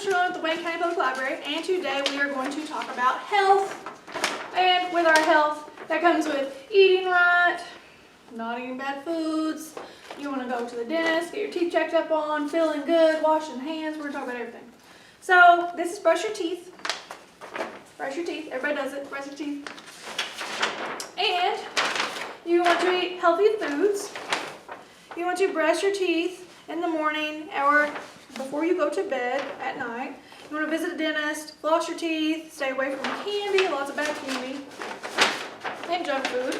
Sherilyn at the Wayne County Public Library, and today we are going to talk about health. And with our health, that comes with eating right, not eating bad foods. You want to go to the dentist, get your teeth checked up on, feeling good, washing hands. We're going to talk about everything. So this is brush your teeth. Brush your teeth. Everybody does it. Brush your teeth. And you want to eat healthy foods. You want to brush your teeth in the morning or before you go to bed at night. You want to visit a dentist, floss your teeth, stay away from candy, lots of bad candy, and junk food.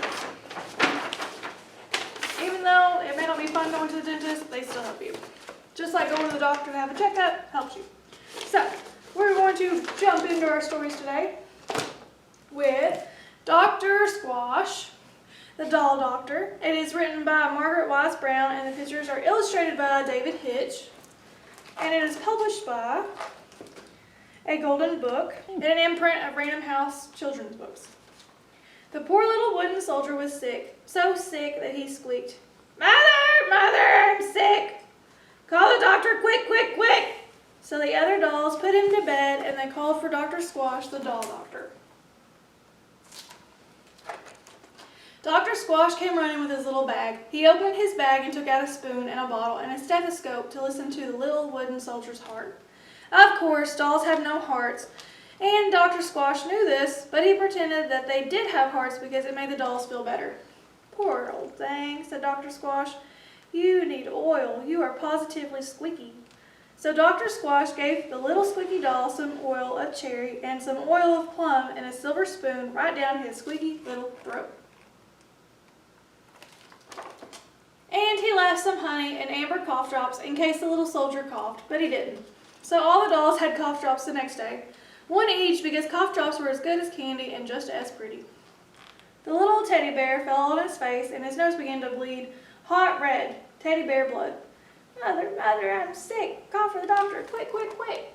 Even though it may not be fun going to the dentist, they still help you. Just like going to the doctor to have a checkup helps you. So, we're going to jump into our stories today with Dr. Squash, the Doll Doctor. It is written by Margaret Wise Brown, and the pictures are illustrated by David Hitch. And it is published by A Golden Book and an imprint of Random House children's books. The poor little wooden soldier was sick, so sick that he squeaked, "Mother, Mother, I'm sick! Call the doctor quick, quick, quick!" So the other dolls put him to bed and they called for Dr. Squash, the Doll Doctor. Dr. Squash came running with his little bag. He opened his bag and took out a spoon and a bottle and a stethoscope to listen to the little wooden soldier's heart. Of course, dolls have no hearts, and Dr. Squash knew this, but he pretended that they did have hearts because it made the dolls feel better. "Poor old thing," said Dr. Squash. "You need oil. You are positively squeaky." So Dr. Squash gave the little squeaky doll some oil of cherry and some oil of plum in a silver spoon right down his squeaky little throat. And he left some honey and amber cough drops in case the little soldier coughed, but he didn't. So all the dolls had cough drops the next day, one each because cough drops were as good as candy and just as pretty. The little teddy bear fell on his face and his nose began to bleed hot red teddy bear blood. "Mother, Mother, I'm sick. Call for the doctor. Quick, quick, quick."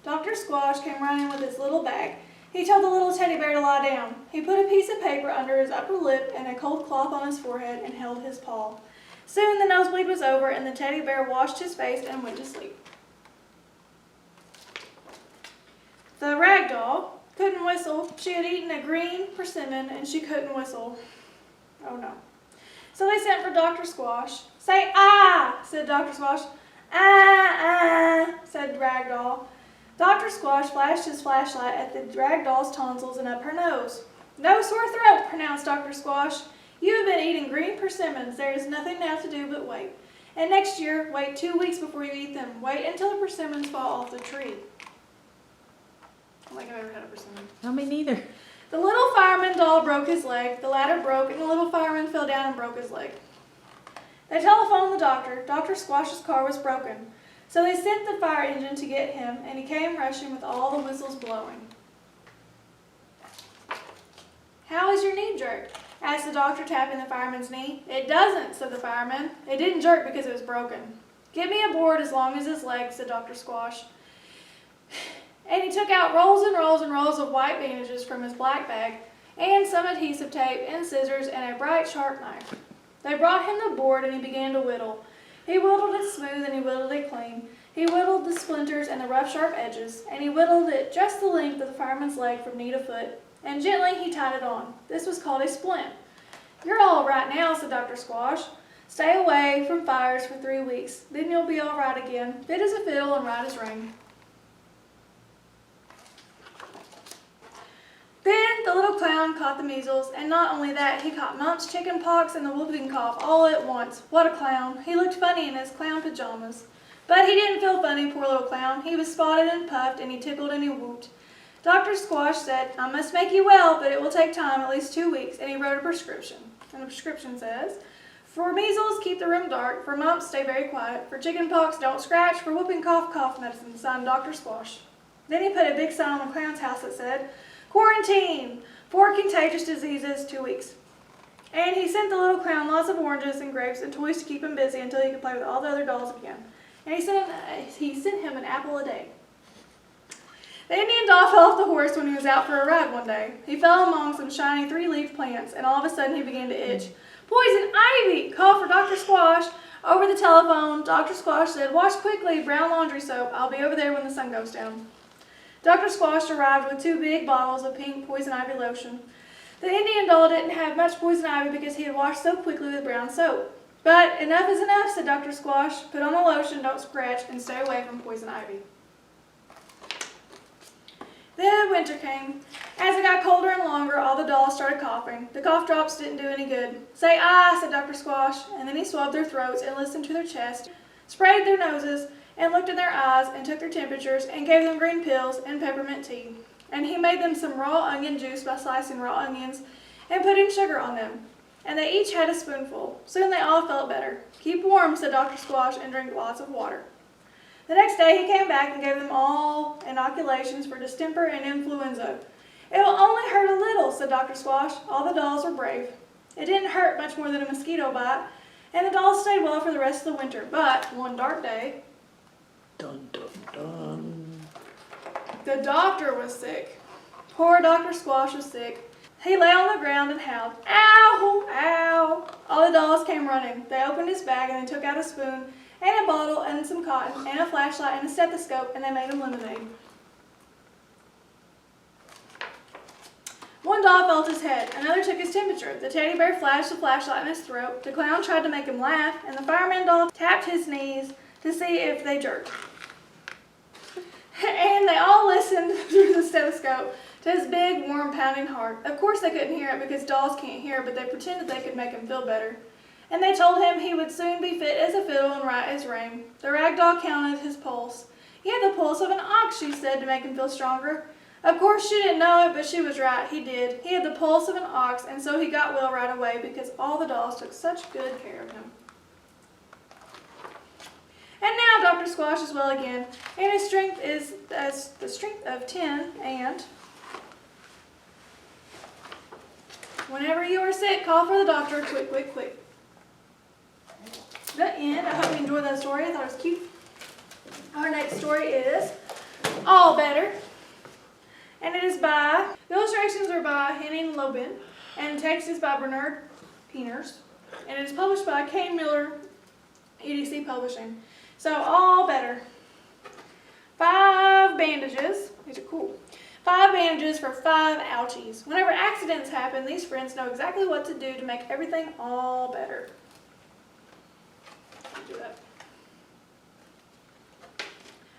Dr. Squash came running with his little bag. He told the little teddy bear to lie down. He put a piece of paper under his upper lip and a cold cloth on his forehead and held his paw. Soon the nosebleed was over and the teddy bear washed his face and went to sleep. The rag doll couldn't whistle. She had eaten a green persimmon and she couldn't whistle. Oh no. So they sent for Dr. Squash. "Say ah," said Dr. Squash. "Ah, ah," said rag doll. Dr. Squash flashed his flashlight at the rag doll's tonsils and up her nose. "No sore throat," pronounced Dr. Squash. "You have been eating green persimmons. There is nothing now to do but wait. And next year, wait 2 weeks before you eat them. Wait until the persimmons fall off the tree." I don't think I've ever had a persimmon. No, me neither. The little fireman doll broke his leg. The ladder broke, and the little fireman fell down and broke his leg. They telephoned the doctor. Dr. Squash's car was broken. So they sent the fire engine to get him, and he came rushing with all the whistles blowing. "How is your knee jerk?" asked the doctor, tapping the fireman's knee. "It doesn't," said the fireman. "It didn't jerk because it was broken." "Give me a board as long as his leg," said Dr. Squash. And he took out rolls and rolls and rolls of white bandages from his black bag, and some adhesive tape and scissors and a bright, sharp knife. They brought him the board, and he began to whittle. He whittled it smooth and he whittled it clean. He whittled the splinters and the rough, sharp edges, and he whittled it just the length of the fireman's leg from knee to foot, and gently he tied it on. This was called a splint. "You're all right now," said Dr. Squash. "Stay away from fires for 3 weeks. Then you'll be all right again, fit as a fiddle and right as rain." Then the little clown caught the measles, and not only that, he caught mumps, chicken pox, and the whooping cough all at once. What a clown! He looked funny in his clown pajamas. But he didn't feel funny, poor little clown. He was spotted and puffed, and he tickled and he whooped. Dr. Squash said, "I must make you well, but it will take time, at least 2 weeks," and he wrote a prescription. And the prescription says, "For measles, keep the room dark. For mumps, stay very quiet. For chicken pox, don't scratch. For whooping cough, cough medicine," signed Dr. Squash. Then he put a big sign on the clown's house that said, "Quarantine for contagious diseases, 2 weeks." And he sent the little clown lots of oranges and grapes and toys to keep him busy until he could play with all the other dolls again. And he sent him an apple a day. The Indian doll fell off the horse when he was out for a ride one day. He fell among some shiny three-leaf plants, and all of a sudden he began to itch. "Poison ivy! Call for Dr. Squash." Over the telephone, Dr. Squash said, "Wash quickly, brown laundry soap. I'll be over there when the sun goes down." Dr. Squash arrived with 2 big bottles of pink poison ivy lotion. The Indian doll didn't have much poison ivy because he had washed so quickly with brown soap. "But enough is enough," said Dr. Squash. "Put on the lotion, don't scratch, and stay away from poison ivy." Then winter came. As it got colder and longer, all the dolls started coughing. The cough drops didn't do any good. "Say ah," said Dr. Squash, and then he swabbed their throats and listened to their chests, sprayed their noses, and looked in their eyes, and took their temperatures, and gave them green pills and peppermint tea. And he made them some raw onion juice by slicing raw onions and putting sugar on them. And they each had a spoonful. Soon they all felt better. "Keep warm," said Dr. Squash, "and drink lots of water." The next day he came back and gave them all inoculations for distemper and influenza. "It will only hurt a little," said Dr. Squash. All the dolls were brave. It didn't hurt much more than a mosquito bite, and the dolls stayed well for the rest of the winter. But one dark day, dun, dun, dun, the doctor was sick. Poor Dr. Squash was sick. He lay on the ground and howled, "Ow! Ow!" All the dolls came running. They opened his bag and they took out a spoon and a bottle and some cotton and a flashlight and a stethoscope, and they made him lemonade. One doll felt his head, another took his temperature. The teddy bear flashed the flashlight in his throat. The clown tried to make him laugh, and the fireman doll tapped his knees to see if they jerked. And they all listened through the stethoscope to his big, warm, pounding heart. Of course they couldn't hear it because dolls can't hear, but they pretended they could make him feel better. And they told him he would soon be fit as a fiddle and right as rain. The rag doll counted his pulse. He had the pulse of an ox, she said, to make him feel stronger. Of course, she didn't know it, but she was right. He did. He had the pulse of an ox, and so he got well right away because all the dolls took such good care of him. And now Dr. Squash is well again, and his strength is as the strength of 10, and whenever you are sick, call for the doctor, quick, quick, quick. The end. I hope you enjoyed that story. I thought it was cute. Our next story is All Better. And it is the illustrations are by Henning Lobin, and the text is by Bernard Peeners, and it is published by Kane Miller, EDC Publishing. So, All Better. 5 bandages. These are cool. 5 bandages for 5 ouchies. Whenever accidents happen, these friends know exactly what to do to make everything all better. Do that.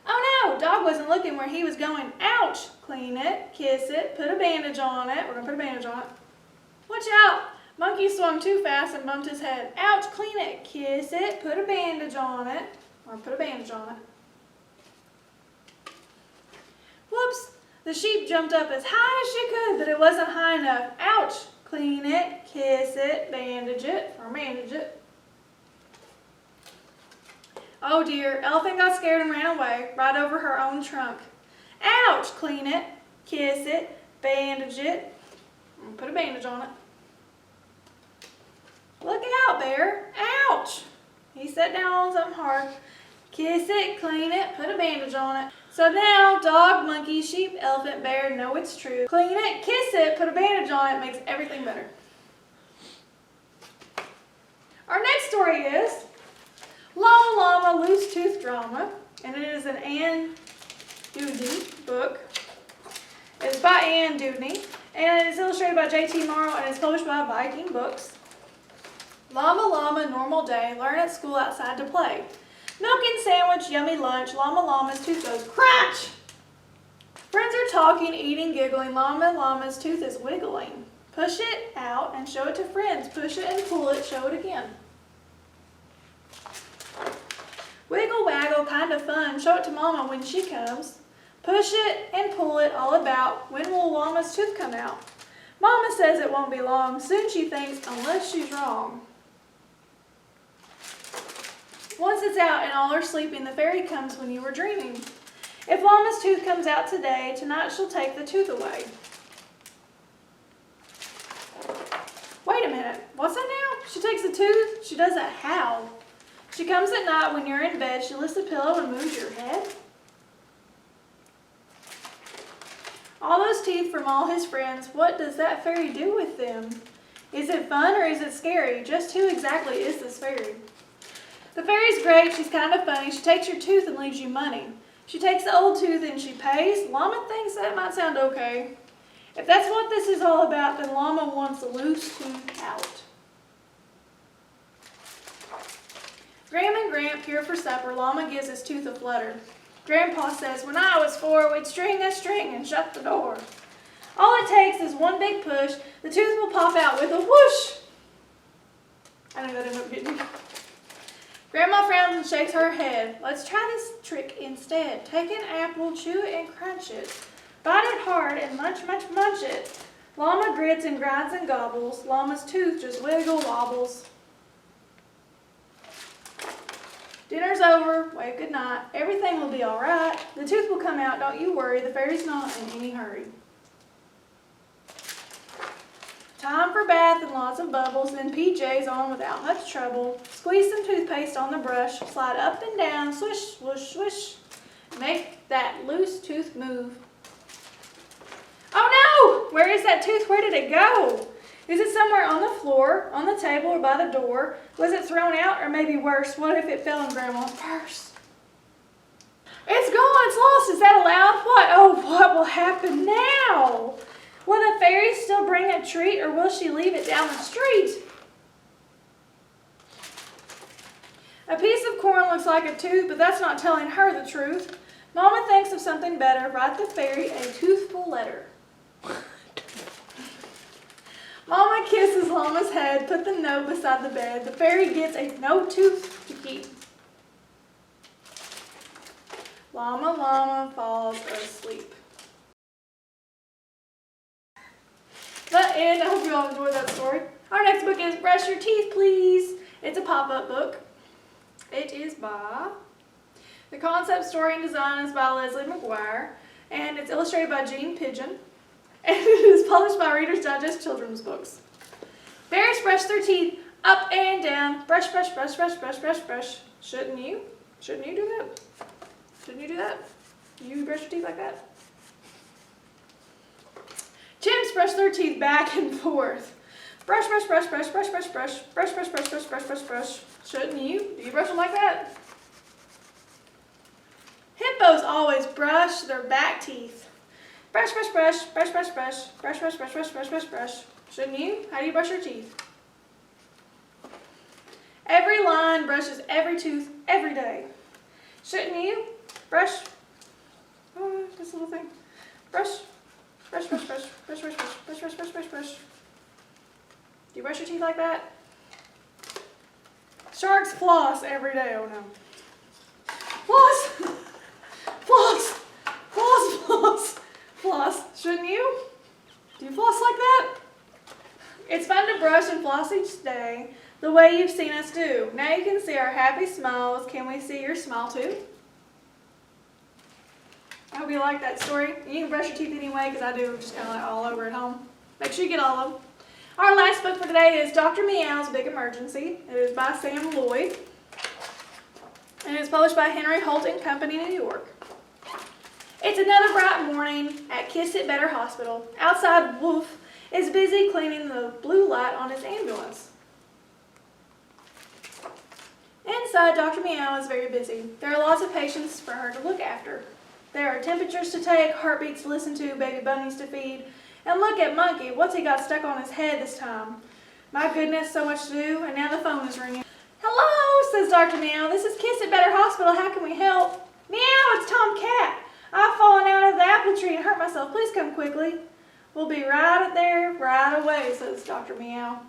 Oh no, Dog wasn't looking where he was going. Ouch! Clean it, kiss it, put a bandage on it. We're going to put a bandage on it. Watch out! Monkey swung too fast and bumped his head. Ouch! Clean it, kiss it, put a bandage on it. We're going to put a bandage on it. Whoops! The sheep jumped up as high as she could, but it wasn't high enough. Ouch! Clean it, kiss it, bandage it, or bandage it. Oh dear, Elephant got scared and ran away, right over her own trunk. Ouch! Clean it, kiss it, bandage it, and put a bandage on it. Look out, Bear. Ouch! He sat down on something hard. Kiss it, clean it, put a bandage on it. So now, Dog, Monkey, Sheep, Elephant, Bear know it's true. Clean it, kiss it, put a bandage on it, makes everything better. Our next story is Llama, Loose Tooth Drama, and it is an Ann Dewdney book. It's by Ann Dewdney, and it is illustrated by J.T. Morrow, and it's published by Viking Books. Llama, normal day, learn at school outside to play. Milk and sandwich, yummy lunch, Llama's tooth goes crunch. Friends are talking, eating, giggling, Llama's tooth is wiggling. Push it out and show it to friends. Push it and pull it, show it again. Wiggle, waggle, kind of fun. Show it to Mama when she comes. Push it and pull it all about. When will Llama's tooth come out? Mama says it won't be long. Soon she thinks, unless she's wrong. Once it's out and all are sleeping, the fairy comes when you were dreaming. If Llama's tooth comes out today, tonight she'll take the tooth away. Wait a minute. What's that now? She takes the tooth? She does that how? She comes at night when you're in bed. She lifts the pillow and moves your head. teeth from all his friends. What does that fairy do with them? Is it fun or is it scary? Just who exactly is this fairy? The fairy's great. She's kind of funny. She takes your tooth and leaves you money. She takes the old tooth and she pays. Llama thinks that might sound okay. If that's what this is all about, then Llama wants a loose tooth out. Gram and Gramp here for supper. Llama gives his tooth a flutter. Grandpa says, when I was 4, we'd string a string and shut the door. All it takes is one big push. The tooth will pop out with a whoosh. I know that ended up getting me. Grandma frowns and shakes her head. Let's try this trick instead. Take an apple, chew it and crunch it. Bite it hard and munch, munch, munch it. Llama grits and grinds and gobbles. Llama's tooth just wiggle wobbles. Dinner's over. Wave goodnight. Everything will be all right. The tooth will come out. Don't you worry. The fairy's not in any hurry. Time for bath and lots of bubbles, then PJs on without much trouble. Squeeze some toothpaste on the brush, slide up and down, swish, swoosh, swish. Make that loose tooth move. Oh no! Where is that tooth? Where did it go? Is it somewhere on the floor, on the table, or by the door? Was it thrown out, or maybe worse, what if it fell in Grandma's purse? It's gone, it's lost. Is that allowed? What? Oh, what will happen now? Will the fairy still bring a treat, or will she leave it down the street? A piece of corn looks like a tooth, but that's not telling her the truth. Mama thinks of something better. Write the fairy a toothful letter. Mama kisses Llama's head, put the note beside the bed. The fairy gets a no tooth to keep. Llama falls asleep. The end. I hope you all enjoyed that story. Our next book is Brush Your Teeth, Please. It's a pop-up book. It is by, the concept, story, and design is by Leslie McGuire, and it's illustrated by Jean Pigeon, and it is published by Reader's Digest Children's Books. Bears brush their teeth up and down. Brush, brush, brush, brush, brush, brush, brush. Shouldn't you? Shouldn't you do that? Shouldn't you do that? You brush your teeth like that? Chimps brush their teeth back and forth. Brush, brush, brush, brush, brush, brush, brush, brush, brush, brush, brush, brush, brush, brush. Shouldn't you? Do you brush them like that? Hippos always brush their back teeth. Brush, brush, brush, brush, brush, brush, brush, brush, brush, brush, brush, brush, brush. Shouldn't you? How do you brush your teeth? Every lion brushes every tooth every day. Shouldn't you? Brush. Oh, this little thing. Brush. Brush, brush, brush, brush, brush, brush, brush, brush, brush, brush, brush. Do you brush your teeth like that? Sharks floss every day. Oh no. Floss! Floss! Floss, floss, floss. Shouldn't you? Do you floss like that? It's fun to brush and floss each day the way you've seen us do. Now you can see our happy smiles. Can we see your smile too? I hope you like that story. You can brush your teeth anyway, because I do just kind of like all over at home. Make sure you get all of them. Our last book for today is Dr. Meow's Big Emergency. It is by Sam Lloyd. And it's published by Henry Holt and Company, New York. It's another bright morning at Kiss It Better Hospital. Outside, Wolf is busy cleaning the blue light on his ambulance. Inside, Dr. Meow is very busy. There are lots of patients for her to look after. There are temperatures to take, heartbeats to listen to, baby bunnies to feed. And look at Monkey. What's he got stuck on his head this time? My goodness, so much to do, and now the phone is ringing. Hello, says Dr. Meow. This is Kiss It Better Hospital. How can we help? Meow, it's Tom Cat. I've fallen out of the apple tree and hurt myself. Please come quickly. We'll be right there right away, says Dr. Meow.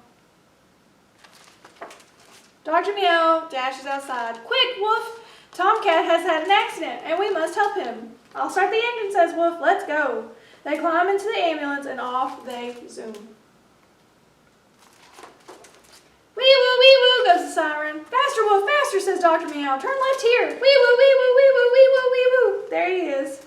Dr. Meow dashes outside. Quick, Wolf! Tomcat has had an accident, and we must help him. I'll start the engine, says Wolf. Let's go. They climb into the ambulance, and off they zoom. Wee-woo, wee-woo, goes the siren. Faster, Wolf, faster, says Dr. Meow. Turn left here. Wee-woo, wee-woo, wee-woo, wee-woo, wee-woo. There he is.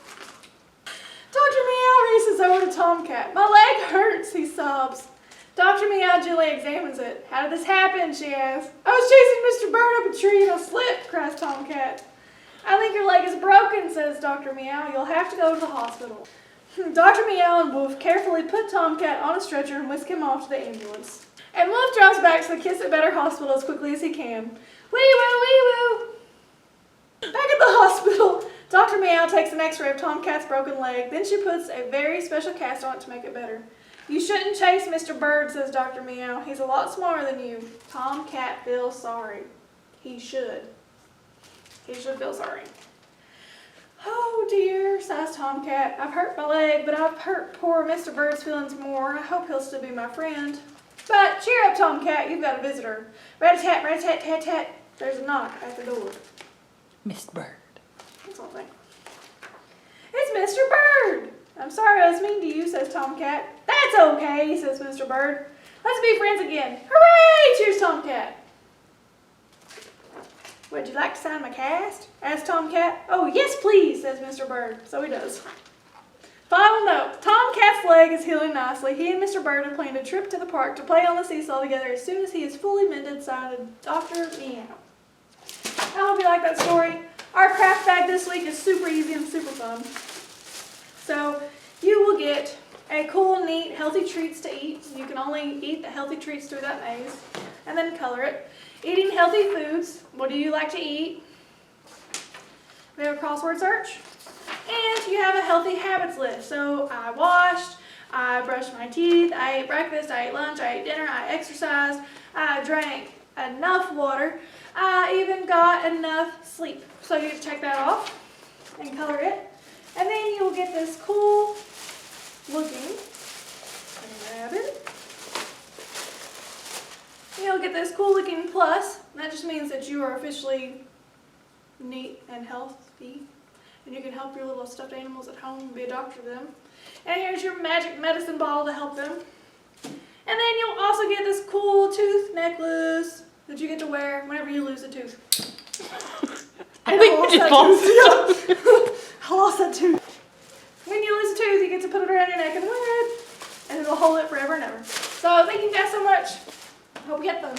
Dr. Meow races over to Tomcat. My leg hurts, he sobs. Dr. Meow gently examines it. How did this happen, she asks. I was chasing Mr. Bird up a tree and I slipped, cries Tomcat. I think your leg is broken, says Dr. Meow. You'll have to go to the hospital. Dr. Meow and Wolf carefully put Tomcat on a stretcher and whisk him off to the ambulance. And Wolf drives back to the Kiss It Better hospital as quickly as he can. Wee woo, wee woo! Back at the hospital, Dr. Meow takes an x-ray of Tomcat's broken leg. Then she puts a very special cast on it to make it better. You shouldn't chase Mr. Bird, says Dr. Meow. He's a lot smarter than you. Tomcat feels sorry. He should. He should feel sorry. Oh dear, sighs Tomcat. I've hurt my leg, but I've hurt poor Mr. Bird's feelings more. I hope he'll still be my friend. But cheer up, Tomcat. You've got a visitor. Rat-a-tat, rat-a-tat, tat-tat. There's a knock at the door. Mr. Bird. That's all thing. It's Mr. Bird. I'm sorry I was mean to you, says Tomcat. That's okay, says Mr. Bird. Let's be friends again. Hooray! Cheers, Tomcat. Would you like to sign my cast? Asked Tomcat. Oh, yes, please, says Mr. Bird. So he does. Final note. Tomcat's leg is healing nicely. He and Mr. Bird have planned a trip to the park to play on the seesaw together as soon as he is fully mended, signed Dr. Meow. I hope you like that story. Our craft bag this week is super easy and super fun. So you will get a cool, neat, healthy treats to eat. You can only eat the healthy treats through that maze and then color it. Eating healthy foods. What do you like to eat? We have a crossword search. And you have a healthy habits list. So I washed, I brushed my teeth, I ate breakfast, I ate lunch, I ate dinner, I exercised, I drank enough water, I even got enough sleep. So you check that off and color it. And then you will get this cool looking, grab it. You'll get this cool looking plus. That just means that you are officially neat and healthy. And you can help your little stuffed animals at home and be a doctor to them. And here's your magic medicine ball to help them. And then you'll also get this cool tooth necklace that you get to wear whenever you lose a tooth. I think you just lost. I lost that tooth. When you lose a tooth, you get to put it around your neck and wear it. And it'll hold it forever and ever. So thank you guys so much. Hope you had fun.